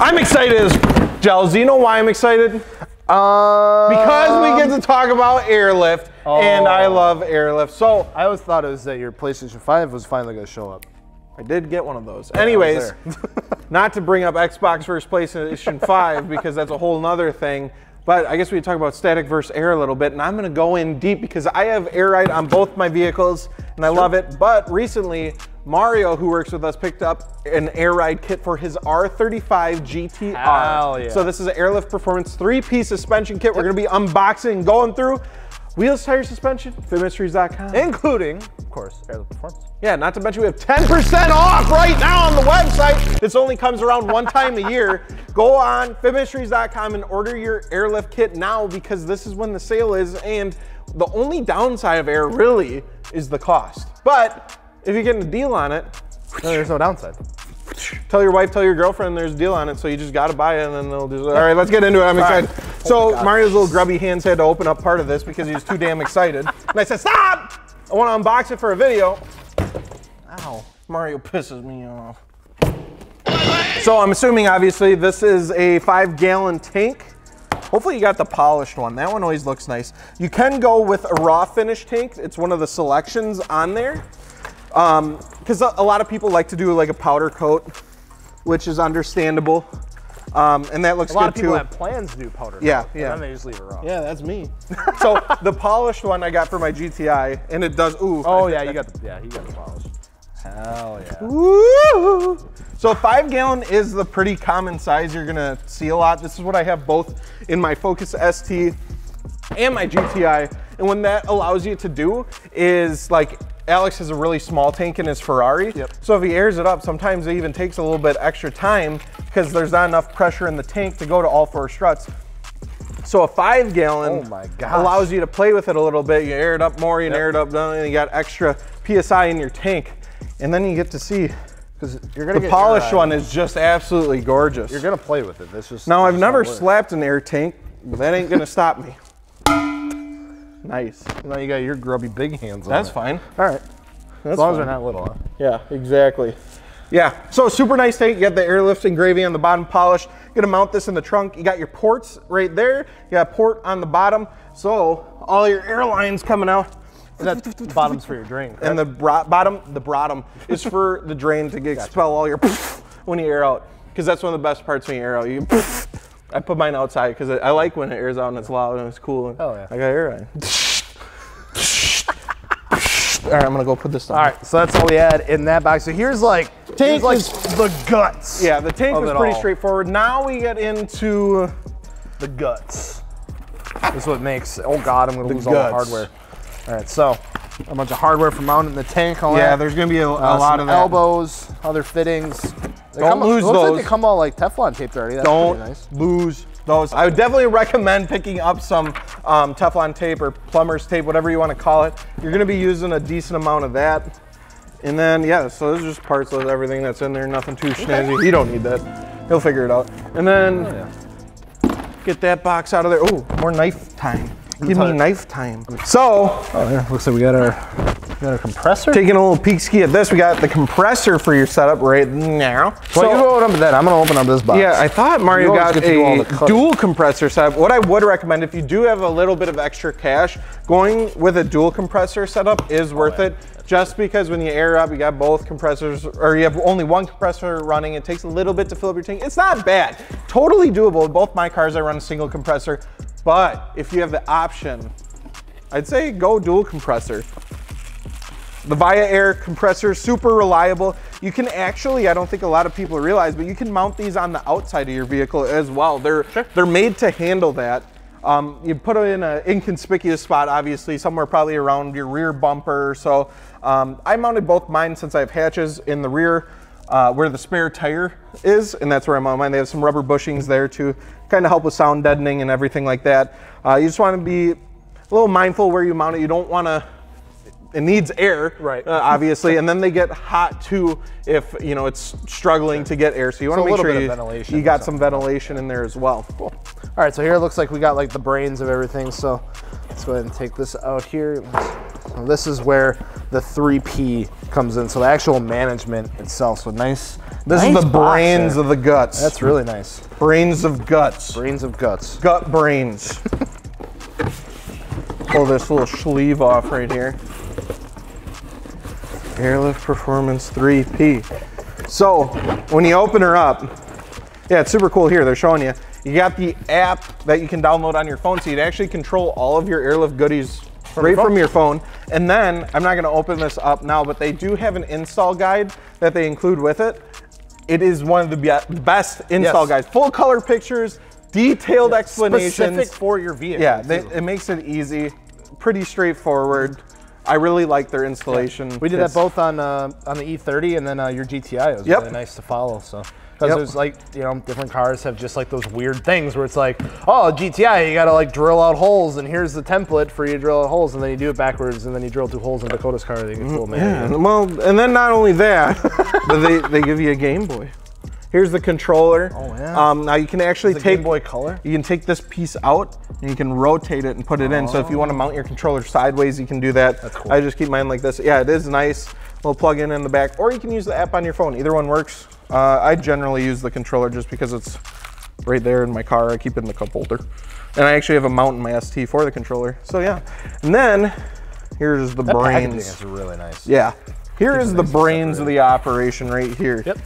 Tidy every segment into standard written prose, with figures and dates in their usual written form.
I'm excited as Gels. Do you know why I'm excited? Because we get to talk about Airlift, and I love Airlift. So I always thought it was that your PlayStation 5 was finally going to show up. I did get one of those. Anyways, not to bring up Xbox versus PlayStation 5 because that's a whole nother thing, but I guess we could talk about static versus air a little bit, and I'm going to go in deep because I have Air Ride on both my vehicles, and I love it. But recently, Mario, who works with us, picked up an Air Ride kit for his R35 GTR. Hell yeah. So this is an Airlift Performance 3-piece suspension kit. We're going to be unboxing and going through. Wheels, tires, suspension, fitmysteries.com. Including, of course, Airlift Performance. Yeah, not to mention we have 10% off right now on the website. This only comes around one time a year. Go on fitmysteries.com and order your Airlift kit now because this is when the sale is, and the only downside of Air really is the cost. But if you're getting a deal on it, no, there's no downside. Tell your wife, tell your girlfriend there's a deal on it, so you just gotta buy it and then they'll just, all right, let's get into it, I'm excited. So Mario's little grubby hands had to open up part of this because he was too damn excited. And I said, stop! I wanna unbox it for a video. Ow, Mario pisses me off. So I'm assuming, obviously, this is a 5-gallon tank. Hopefully you got the polished one. That one always looks nice. You can go with a raw finish tank. It's one of the selections on there. Because a lot of people like to do like a powder coat, which is understandable. And that looks good too. A lot of people have plans to do powder coat. Yeah. And then they just leave it raw. Yeah, that's me. So the polished one I got for my GTI, and it does, ooh. Oh yeah, you got the polished. Hell yeah. Woo! So a 5-gallon is the pretty common size you're gonna see a lot. This is what I have both in my Focus ST and my GTI. And what that allows you to do is, like, Alex has a really small tank in his Ferrari. Yep. So if he airs it up, sometimes it even takes a little bit extra time because there's not enough pressure in the tank to go to all 4 struts. So a 5-gallon allows you to play with it a little bit. You air it up more, you air it up down, and you got extra PSI in your tank. And then you get to see, because you're gonna the polished one is just absolutely gorgeous. You're gonna play with it. That's just now I've never slapped an air tank, but that ain't gonna stop me. Nice. Now you got your grubby big hands on That's it. fine. All right. That's as long as they're not little, huh? Yeah, exactly. Yeah, so super nice tank. You got the Airlift engraving on the bottom, polished. You're gonna mount this in the trunk. You got your ports right there. You got a port on the bottom. So all your airlines coming out. And that bottom's for your drain, correct? And the bottom is for the drain to expel all your when you air out. Because that's one of the best parts when you air out. You I put mine outside because I like when it airs out and it's loud and it's cool. Oh yeah. I got air on. All right, I'm gonna go put this down. All right, so that's all we had in that box. So here's like the guts. Yeah, the tank was pretty straightforward. Now we get into the guts. This is what makes, oh God, I'm gonna lose all the hardware. All right, so a bunch of hardware for mounting the tank. There's gonna be a lot of that. Elbows, other fittings. Don't lose those. Looks like they come all like Teflon taped already. That's Don't pretty nice. lose those. I would definitely recommend picking up some Teflon tape or plumber's tape, whatever you want to call it. You're gonna be using a decent amount of that. And then, yeah, so those are just parts of everything that's in there, nothing too snazzy. You don't need that. He'll figure it out. And then get that box out of there. Oh, more knife time. Give me knife time. So, looks like we got our compressor. Taking a little peek ski at this, we got the compressor for your setup right now. So you go open up that. I'm gonna open up this box. Yeah, I thought Mario got a dual compressor setup. What I would recommend, if you do have a little bit of extra cash, going with a dual compressor setup is worth it. Just because when you air up, you got both compressors, or you have only one compressor running, it takes a little bit to fill up your tank. It's not bad, totally doable. Both my cars, I run a single compressor. But if you have the option, I'd say go dual compressor. The Via Air compressor, super reliable. You can actually, I don't think a lot of people realize, but you can mount these on the outside of your vehicle as well. They're made to handle that. You put it in an inconspicuous spot, obviously, somewhere probably around your rear bumper. So I mounted both mine since I have hatches in the rear where the spare tire is, and that's where I mount mine. They have some rubber bushings there to kind of help with sound deadening and everything like that. You just want to be a little mindful where you mount it. You don't want to, it needs air, right? Obviously, and then they get hot too if it's struggling to get air. So you want to make sure you got some ventilation in there as well. Cool. All right, so here it looks like we got like the brains of everything. So let's go ahead and take this out here. So this is where the 3P comes in. So the actual management itself. So nice. This is the brains of the guts. That's really nice. Brains of guts. Brains of guts. Gut brains. Pull this little sleeve off right here. Airlift Performance 3P. So when you open her up, yeah, it's super cool here. They're showing you. You got the app that you can download on your phone, so you can actually control all of your Airlift goodies right from your phone. And then, I'm not gonna open this up now, but they do have an install guide that they include with it. It is one of the best install guides. Full color pictures, detailed explanations. Specific for your vehicle. Yeah, it makes it easy, pretty straightforward. I really like their installation. We did that both on the E30 and then your GTI. It was really nice to follow. So because there's like, you know, different cars have just like those weird things where it's like, oh, GTI, you gotta like drill out holes, and here's the template for you to drill out holes, and then you do it backwards, and then you drill 2 holes in Dakota's car. They get cool, man. Yeah, well, and then not only that, but they give you a Game Boy. Here's the controller. Oh yeah. Now you can actually take Game Boy Color. You can take this piece out and you can rotate it and put it in. So if you want to mount your controller sideways, you can do that. That's cool. I just keep mine like this. Yeah, it is nice. We'll plug in the back, or you can use the app on your phone. Either one works. I generally use the controller just because it's right there in my car. I keep it in the cup holder, and I actually have a mount in my ST for the controller. So yeah, and then here's the brains. Packaging is really nice. Yeah, here is the brains of the operation right here. Yep.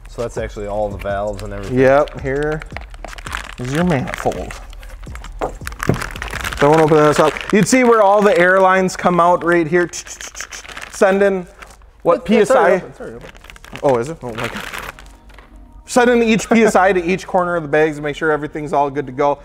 So that's actually all the valves and everything. Yep, here is your manifold. Don't open this up. You'd see where all the airlines come out right here. Sending what PSI? Oh, is it? Oh my God. Sending each PSI to each corner of the bags to make sure everything's all good to go.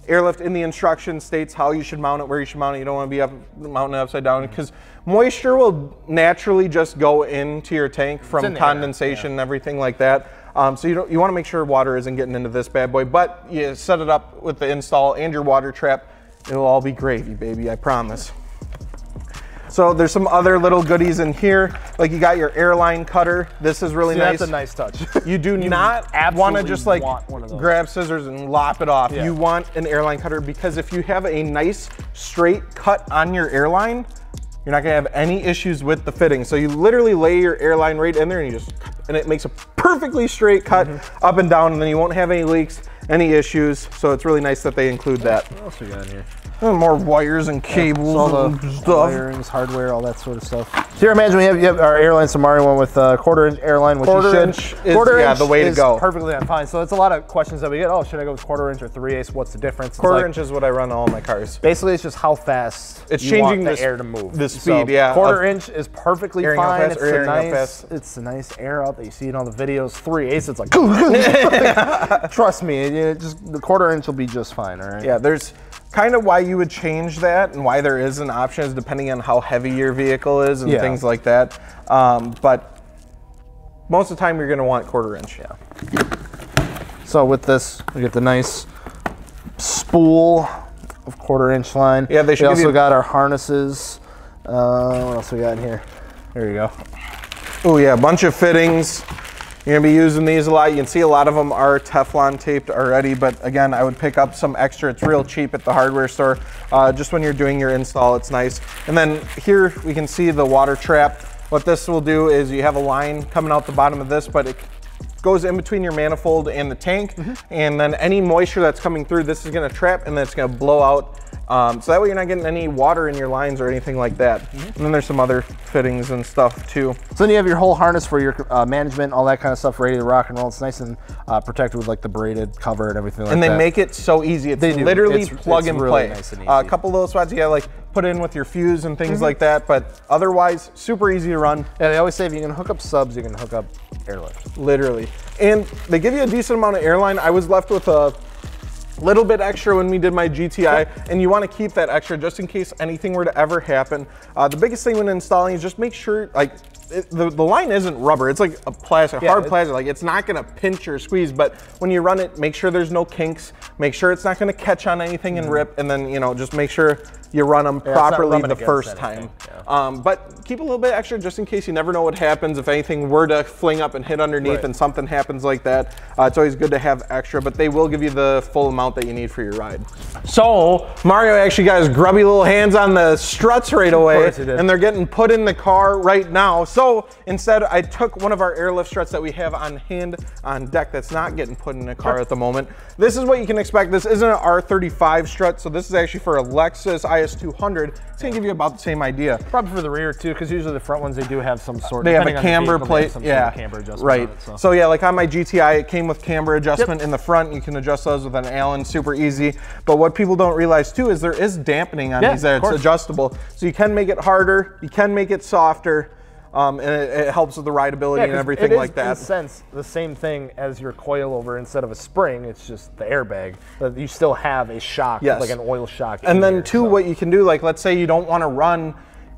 Airlift in the instructions states how you should mount it, where you should mount it. You don't want to be mounting it upside down because moisture will naturally just go into your tank from condensation and everything like that. So you want to make sure water isn't getting into this bad boy, but you set it up with the install and your water trap. It'll all be gravy, baby, I promise. So there's some other little goodies in here. Like you got your airline cutter. This is really nice. That's a nice touch. You do not want to just like grab scissors and lop it off. You want an airline cutter because if you have a nice straight cut on your airline, you're not gonna have any issues with the fitting. So you literally lay your airline right in there and it makes a perfectly straight cut up and down, and then you won't have any leaks, any issues. So it's really nice that they include that. What else we got in here? More wires and cables, all the stuff. Wirings, hardware, all that sort of stuff. So here, imagine we have our airline Samari one with quarter-inch airline, which quarter-inch is the way to go. Perfectly fine. So it's a lot of questions that we get. Oh, should I go with quarter-inch or 3/8? What's the difference? Quarter-inch is what I run on all my cars. Basically, it's just how fast it's you changing want the air to move. The speed, yeah. Quarter-inch is perfectly fine. It's a nice air out that you see in all the videos. 3/8, it's like, trust me, just the quarter-inch will be just fine. All right. Yeah, there's kind of why you would change that and why there is an option is depending on how heavy your vehicle is and things like that. But most of the time you're going to want quarter-inch. Yeah. So with this, we get the nice spool of quarter-inch line. Yeah, they should. We also got our harnesses. What else we got in here? There you go. Oh yeah, a bunch of fittings. You're gonna be using these a lot. You can see a lot of them are Teflon taped already, but again, I would pick up some extra. It's real cheap at the hardware store. Just when you're doing your install, it's nice. And then here we can see the water trap. What this will do is you have a line coming out the bottom of this, but it goes in between your manifold and the tank. And then any moisture that's coming through, this is gonna trap and then it's gonna blow out. So that way you're not getting any water in your lines or anything like that. And then there's some other fittings and stuff too. So then you have your whole harness for your management, all that kind of stuff ready to rock and roll. It's nice and protected with like the braided cover and everything like that. And they make it so easy. It's literally plug and really play. Nice and easy. A couple little spots you gotta like put in with your fuse and things like that, but otherwise super easy to run. Yeah, they always say if you can hook up subs, you can hook up Airlift. Literally. And they give you a decent amount of airline. I was left with a little bit extra when we did my GTI, and you want to keep that extra just in case anything were to ever happen. The biggest thing when installing is just make sure, like, the line isn't rubber. It's like a plastic, hard plastic. Like, it's not gonna pinch or squeeze, but when you run it, make sure there's no kinks. Make sure it's not gonna catch on anything and rip, and then, you know, just make sure you run them properly the first time. But keep a little bit extra just in case. You never know what happens. If anything were to fling up and hit underneath and something happens like that, it's always good to have extra, but they will give you the full amount that you need for your ride. So Mario actually got his grubby little hands on the struts right away, and they're getting put in the car right now. So instead, I took one of our Airlift struts that we have on hand on deck that's not getting put in the car at the moment. This is what you can expect. This isn't an R35 strut, so this is actually for a Lexus IS200. It's gonna give you about the same idea. Probably for the rear too, because usually the front ones, they do have some sort of, they have a camber plate, camber adjustment right. on it, so yeah, like on my GTI, it came with camber adjustment in the front. You can adjust those with an Allen, super easy. But what people don't realize too is there is dampening on these that it's adjustable. So you can make it harder, you can make it softer, and it helps with the rideability and everything like that. In a sense, the same thing as your coilover. Instead of a spring, it's just the airbag. But you still have a shock, like an oil shock. And then too, what you can do, like let's say you don't want to run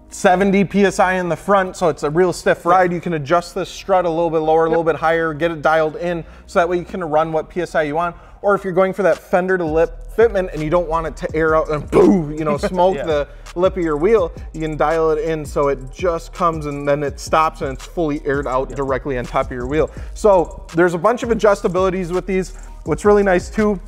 70 PSI in the front, so it's a real stiff ride. You can adjust the strut a little bit lower, a little bit higher, get it dialed in, so that way you can run what PSI you want. Or if you're going for that fender to lip fitment and you don't want it to air out and boom, you know, smoke the lip of your wheel, you can dial it in so it just comes and then it stops and it's fully aired out directly on top of your wheel. So there's a bunch of adjustabilities with these. What's really nice too,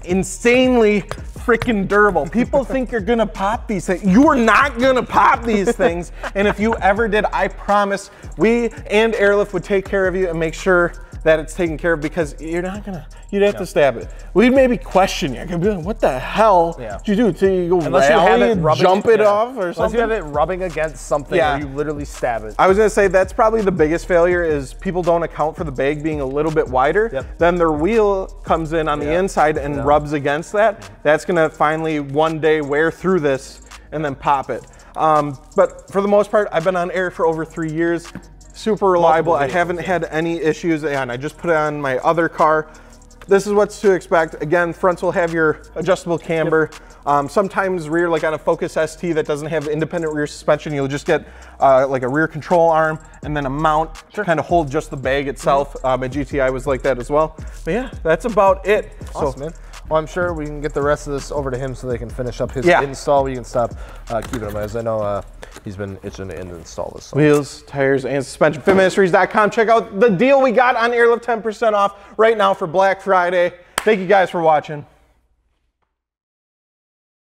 insanely freaking durable. People think you're gonna pop these things. You are not gonna pop these things. And if you ever did, I promise we and Airlift would take care of you and make sure that it's taken care of, because you're not gonna, you'd have to stab it. We'd maybe question you. You'd be like, what the hell did you do? Till you go rally and jump it off or something? Unless you have it rubbing against something or you literally stab it. I was gonna say that's probably the biggest failure, is people don't account for the bag being a little bit wider. Then their wheel comes in on the inside and rubs against that. That's gonna finally one day wear through this and then pop it. But for the most part, I've been on air for over 3 years. Super reliable. I haven't had any issues, and I just put it on my other car. This is what's to expect. Again, fronts will have your adjustable camber. Sometimes rear, like on a Focus ST that doesn't have independent rear suspension, you'll just get like a rear control arm and then a mount to kind of hold just the bag itself. My GTI was like that as well. But yeah, that's about it. Awesome, man. Well, I'm sure we can get the rest of this over to him so they can finish up his install. We can stop keeping him, as I know he's been itching to install this. So. Wheels, tires, and suspension. FitMinistries.com. Check out the deal we got on Airlift, 10% off right now for Black Friday. Thank you guys for watching.